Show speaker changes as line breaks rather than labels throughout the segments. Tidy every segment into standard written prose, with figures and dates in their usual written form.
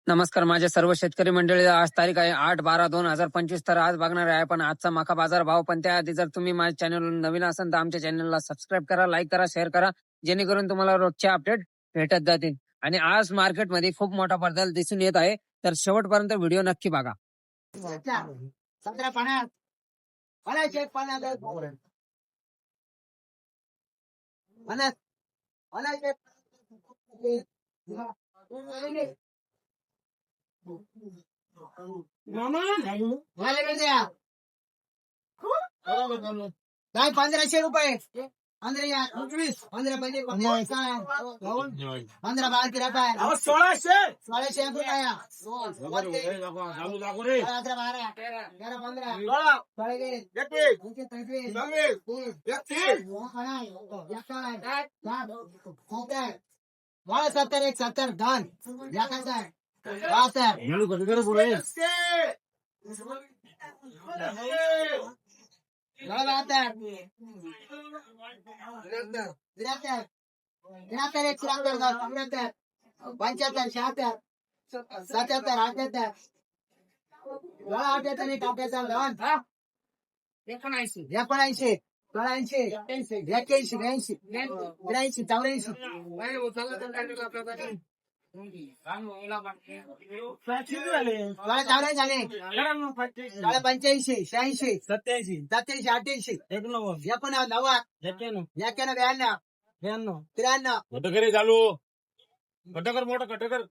नमस्कार माझ्या सर्व शेतकरी मंडळी. आज तारीख आहे 8/12/2025. तर आज बघणार आहे आपण आजचा मका बाजार भाव. पण त्याआधी जर तुम्ही माझ्या चॅनल नवीन असाल तर आमच्या चॅनलला सबस्क्राईब करा, लाईक करा, शेअर करा, जेणेकरून तुम्हाला रोजचे अपडेट भेटत जातील. आणि आज मार्केटमध्ये खूप मोठा बदल दिसून येत आहे, तर शेवटपर्यंत व्हिडिओ नक्की बघा.
काय 1500 रुपये 15 15 म्हणजे 15 12 रुपये 1600 रुपये 70 70 धान पंच्याहत्तर 76 77 78 79 83 81 82 83 84 85 86 87 88 91 92
कटकरी चालू कटकर मोठं कटकर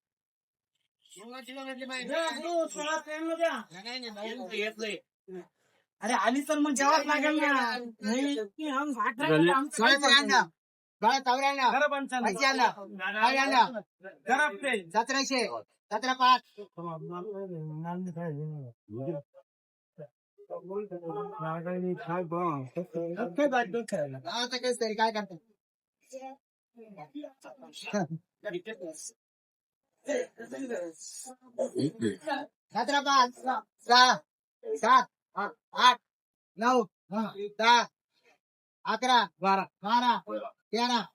अरे आली तर मग जेवाच लागेल ना 94 1700 17 5 काय करतो 17 5 6 7 8 9 10 11 12 13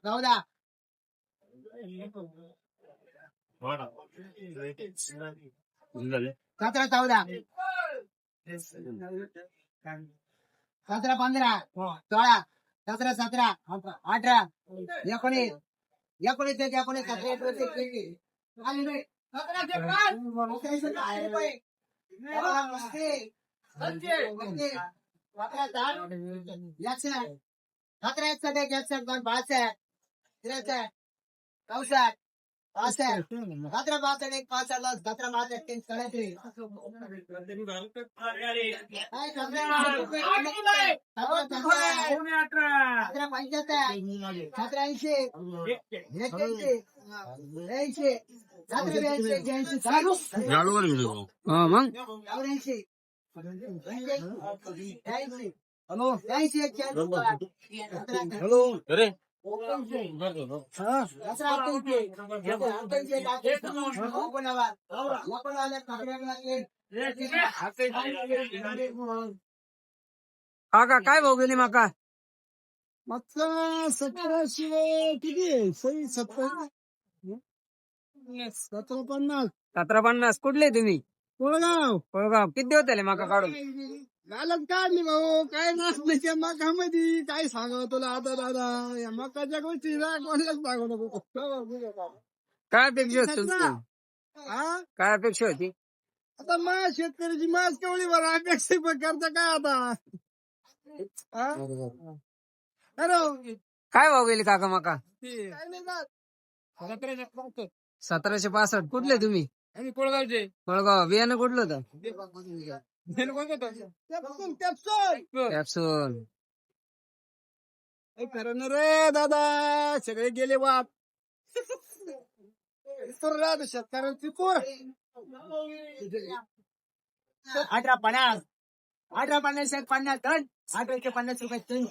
14 17 14 17 15 16 17 17 18 19
मग
हॅलो अरे
काका काय भाव गेली मका?
1700 किती 1750
1750. कुठले तुम्ही?
कोळगाव
कोळगाव. किती दिवस झाले मका काढून?
गालम काढली भाऊ काय नसल्याच्या मकामध्ये काय सांगावं तुला आता दादा या मकाच्या गोष्टी कोणालाच सांगू नको
काय अपेक्षा होती तुमची?
हा
काय अपेक्षा होती?
आता मास शेतकऱ्याची मास केवढी बरं अपेक्षा पण करता काय आता हा? अरे
काय भाव गेली काका मका?
काय नाही जात.
1765. कुठले तुम्ही?
आम्ही कोळगावचे
कोळगाव. बियाणं कुठलं होतं? कॅप्सूल.
खरं ना रे दादा सगळे गेले वाट शेतकऱ्यांची चोर 1850 1850 50 टन 850 रुपये टन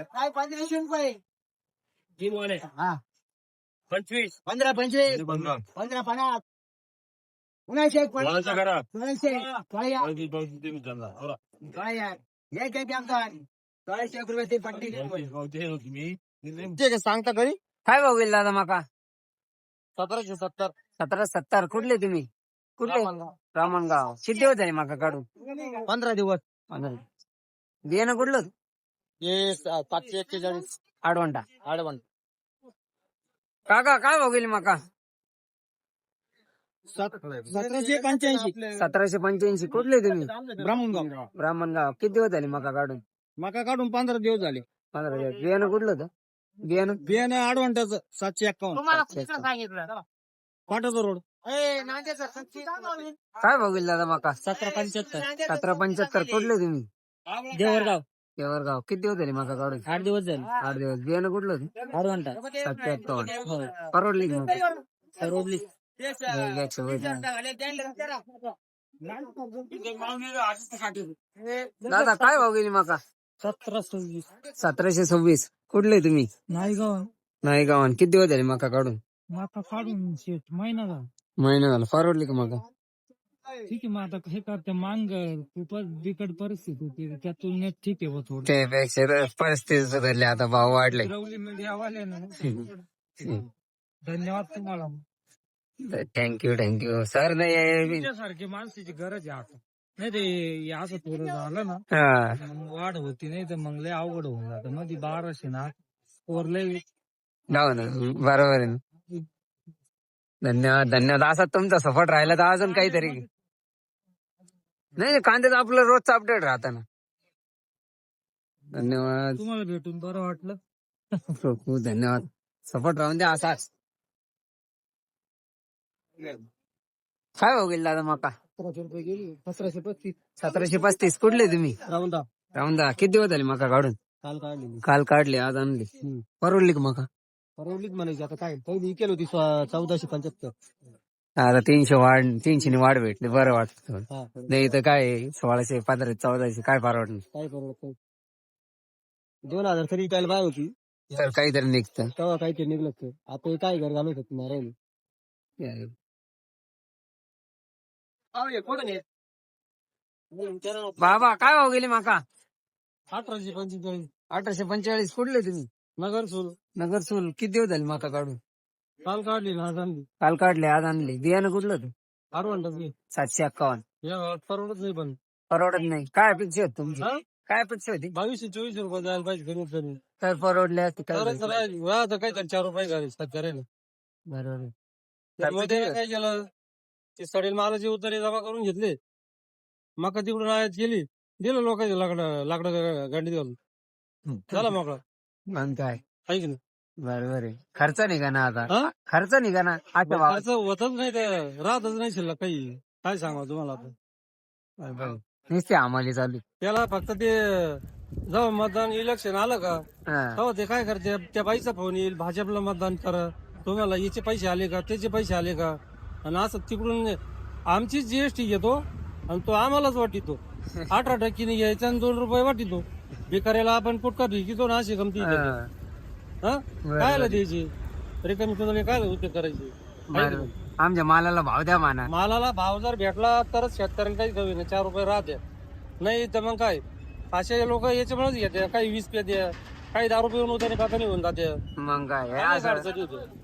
काय 1500 रुपये हा
25
15 25 15 50 19 रुपये ते पट्टी
तुम्ही
सांगता घरी
काय भाव गेले दादा माका?
1770.
1770. कुठले तुम्ही? कुठले? रामणगाव. किती दिवस झाले माका काढून?
15 दिवस.
बियाणं कुठलं?
हे 741.
आडवंटा.
आडवण.
काका काय भाव गेली माका?
1785.
1785. कुठले तुम्ही?
ब्राह्मणगाव.
ब्राह्मणगाव. किती दिवस झाले माका काढून?
मका काढून 15 दिवस झाले.
15 दिवस. बियाणं कुठलं होतं? बियाणं
बियाणं आडवंटाचं 751. पाटाचा रोड.
काय भाव गेली दादा माका?
1775.
1775. कुठले तुम्ही?
देवरगाव.
देवरगाव. किती दिवस झाले माका काढून?
8 दिवस झाले.
8 दिवस. बियाणं कुठलं होतं?
आडवंटा.
751. परवडली की मग?
रोडली.
दादा काय भाव गेली माका?
1726.
1726. कुठले तुम्ही?
नाही गाव.
नाही गावान. किती दिवस झाले माका काढून?
माका काढून शेट महिना झाला.
महिना झाला. परवडली का माका?
ठीक आहे मग आता हे करते मांग खूपच बिकट परिस्थिती होती त्या तुलनेत ठीक आहे बा थोडं.
त्यापेक्षा परिस्थिती सुधारली, आता भाव वाढले.
रवली मीडियावाले ना धन्यवाद तुम्हाला.
Thank you sir. नाही
सारखी माणसाची गरज आहे आता. नाही ते असं थोडं झालं ना
हा.
मग वाढ होती नाही तर मग लय अवघड होऊन जातं. मध्ये 1200 ना वर लय
जाऊ ना. बरोबर आहे ना. धन्यवाद. असा तुमचा सपोर्ट राहिला तर अजून काहीतरी. नाही कांद्याचं आपलं रोजचं अपडेट राहतं ना. धन्यवाद.
तुम्हाला भेटून बरं वाटलं.
खूप धन्यवाद. सपोर्ट राहून द्या असाच. काय हो गेल दादा माका?
1735.
1735. कुठले तुम्ही?
राऊंडा.
रामदा. किती दिवस झाले माका काढून?
काल काढली.
काल काढले, आज आणली. परवडली का माका?
परवलीच म्हणायची आता काय. पहिली केली होती 1475.
आता 300 वाढ, 300 ने वाढ भेटली, बरं वाटत.
हा
नाही तर काय 1600, 1500, 1400 काय परवडणार.
काय परवडत. 2000 तरी विकायला बाय होती
तर काहीतरी निघतं.
तेव्हा काहीतरी निघलं असतं. आता हे काय घर घालू शकत नाही.
बाबा काय भाव गेली माका?
1845.
1845. कुठले तुम्ही?
नगर सोल.
नगर सोल. किती दिवस झाले माका काढून?
काल काढली ना आज आणली.
काल काढले, आज आणले. बियाणं कुठलं होतं?
आडवंटाच
751.
या परवडत नाही पण.
परवडत नाही. काय अपेक्षा होती तुमची? काय अपेक्षा होती?
2200-2400 रुपये जायला पाहिजे कमीत कमी.
काय परवडले असते काय?
आता काय तर 4 रुपये घाले शेतकऱ्याला.
बरोबर.
त्यामध्ये काय केलं ते सडेल मालाचे उतारे जमा करून घेतले. मका तिकडून आयात केली, दिलं लोकांच्या लाकडं गांडीत घालून झाला मोकळा.
मग काय
आहे की नाही.
बरोबर आहे. खर्च निघा ना आता.
हा?
खर्च निघा ना आता भाव.
खर्च होतच नाही तर राहतच नाही शिल्लक काही. काय सांगा तुम्हाला आता.
बरोबर. नुसते आम्हाला चालू.
त्याला फक्त ते जेव्हा मतदान इलेक्शन आलं का
हा.
तेव्हा ते काय करते त्या बाईचा फोन येईल भाजपला मतदान करा, तुम्हाला याचे पैसे आले का त्याचे पैसे आले का. आणि असं तिकडून आमची जीएसटी घेतो आणि तो आम्हालाच वाटितो. 18% घ्यायचा आणि 2 रुपये वाटितो. भिकाऱ्याला आपण पुटका भिकितो ना अशी गमती.
हा.
हा काय द्यायची रिकामी तुला काय उद्योग करायचे.
बरोबर. आमच्या मालाला भाव द्या माना.
मालाला भाव जर भेटला तरच शेतकऱ्यांना काही कमी नाही. 4 रुपये राहते, नाही तर मग काय असे लोक याच्यामुळेच घेते. काही 20 पे द्या, काही 10 रुपये उतारे पातानी होऊन जाते.
मग काय हे
काय
असं
अडचणी होते.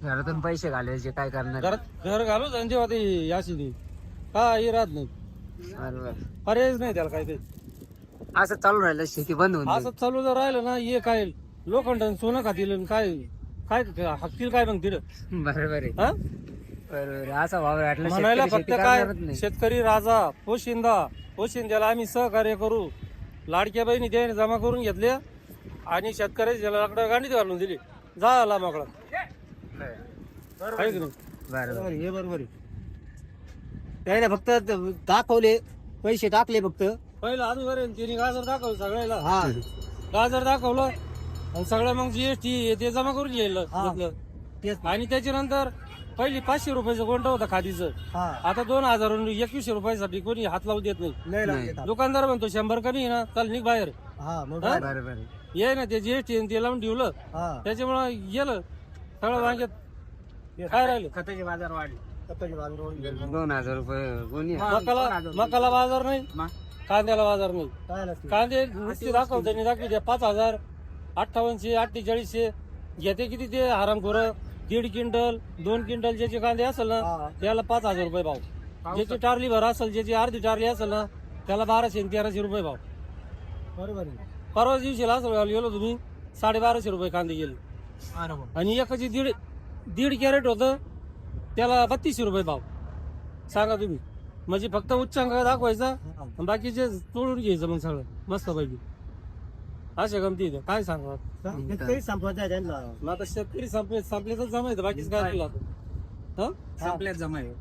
घरातून पैसे घालायचे काय करणार.
घर घालू आणि जेव्हा ते याशी नाही काही राहत नाही.
बरोबर.
पर्यायच नाही त्याला काय ते.
असं चालू राहिलं शेती बंद होऊन जाईल.
असं चालू जर राहिलं ना हे काय लोखंड सोनं खातील आणि काय काय हाकतील काय मग तिथं.
बरोबर आहे.
हा
बरोबर. असा भाव वाटला
म्हणायला
शेतकरी
फक्त
शेती
काय
करणारच नाही.
शेतकरी राजा पोशिंद्याला आम्ही सहकार्य करू. लाडक्या बहिणी त्याने जमा करून घेतल्या आणि शेतकऱ्याची लाकडं गांडीत घालून दिली. झाला मोकळा. आहे की नाही.
बरोबर.
हे बरोबर आहे. त्याने फक्त दाखवले पैसे टाकले फक्त पहिलं अगोदर तिने गाजर दाखवलं सगळ्याला. हा गाजर दाखवलं आणि सगळं मग जीएसटी ते जमा करून घेतलं. आणि त्याच्यानंतर पहिली 500 रुपयाचं कोणतं होतं खादीचं, आता 2000 2100 रुपयासाठी कोणी हात लावू देत नाही. दुकानदार म्हणतो 100 कमी आहे ना चल निघ बाहेर.
बरोबर.
ये ना ते जीएसटी ते लावून ठेवलं त्याच्यामुळे गेलं सगळं वांग्यात. काय राहिलं
खताचे बाजार वाढले. 2000 रुपये कोणी
मकाला बाजार नाही, कांद्याला बाजार नाही. कांदे नुसते दाखवते 5000, 5800, 4800 घेते किती ते हरामखोर 1.5 क्विंटल 2 क्विंटल ज्याचे कांदे असेल ना त्याला 5,000 रुपये भाव. ज्याची टारली भर असेल ज्याची अर्धी टारली असेल ना त्याला 1200 आणि 1300 रुपये भाव. बरोबर. परवा दिवशी असं गेलो तुम्ही 1250 रुपये कांदे गेले. आणि एकाची दीड कॅरेट होतं त्याला 3200 रुपये भाव. सांगा तुम्ही. म्हणजे फक्त उच्चांक दाखवायचा आणि बाकीचे तोडून घ्यायचं मग सगळं मस्त पैकी. अशा गमती इथं. काय सांगा संपवायचं त्यांना. आता शेतकरी संपले तर जमायचं बाकीच काय केलं संपल्यात जमाय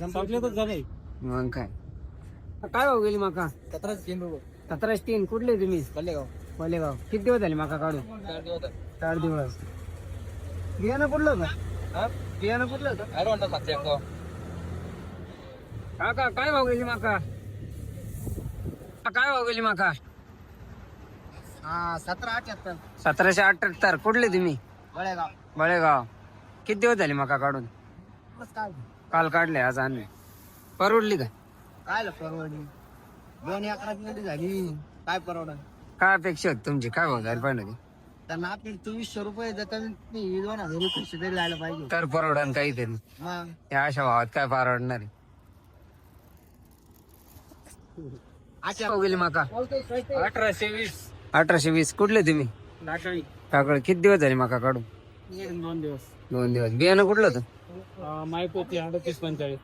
संपले तर जमाय.
मग काय काय भाव गेली माका? 17 कुठले तुम्ही? पलेगाव. किती दिवस झाले माका काढून? 4 दिवस. बियाणं कुठलं होतं? बियाणं कुठलं होतं? काका काय भाव गेली माका? काय भाव गेली माका? 1778. कुठले तुम्ही? बळेगाव. किती दिवस झाले माका काढून? काल काढले आज आणले. परवडली का?
काय परवडली 2 एकराची झाली. काय परवडा?
काय अपेक्षा होती तुमची? काय भाव जायला पाहिजे होती?
त्यांना आपली 2400 रुपये देतात 2000 रुपये तरी जायला पाहिजे.
तर परवडन काहीतरी.
मग
या अशा भावात काय परवडणार आहे? भाव गेली माका? 1820. कुठले तुम्ही? टाकळ. किती दिवस झाले माका काढून?
2 दिवस.
2 दिवस. बियाणं कुठलं होतं?
माहिती 3845.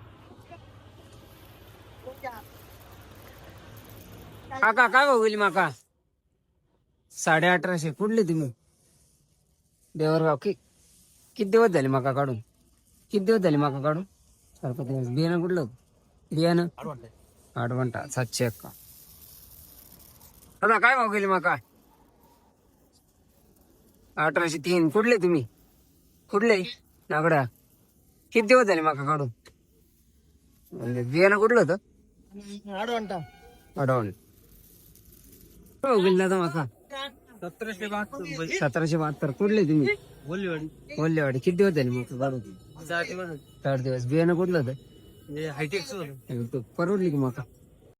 काका काय भाव गेली माका? 1850. कुठले तुम्ही? देवरगाव. किती दिवस झाले माका काढून? किती दिवस झाले माका काढून? 4-5 दिवस. बियाणं कुठलं होतं? बियाणं 8 701. दादा काय भाव गेली माका? 1803. कुठले तुम्ही? कुठले? नागडा. किती दिवस झाले माका काढून? बियाणं कुठलं होतं? 8 हो गेली दादा माका? 1772. कुठले तुम्ही? बोललेवाडी. किती दिवस झाले मग काढून? 4 दिवस. बियाणं कुठलं होतं?
हायटेक्स
परवडली की माका?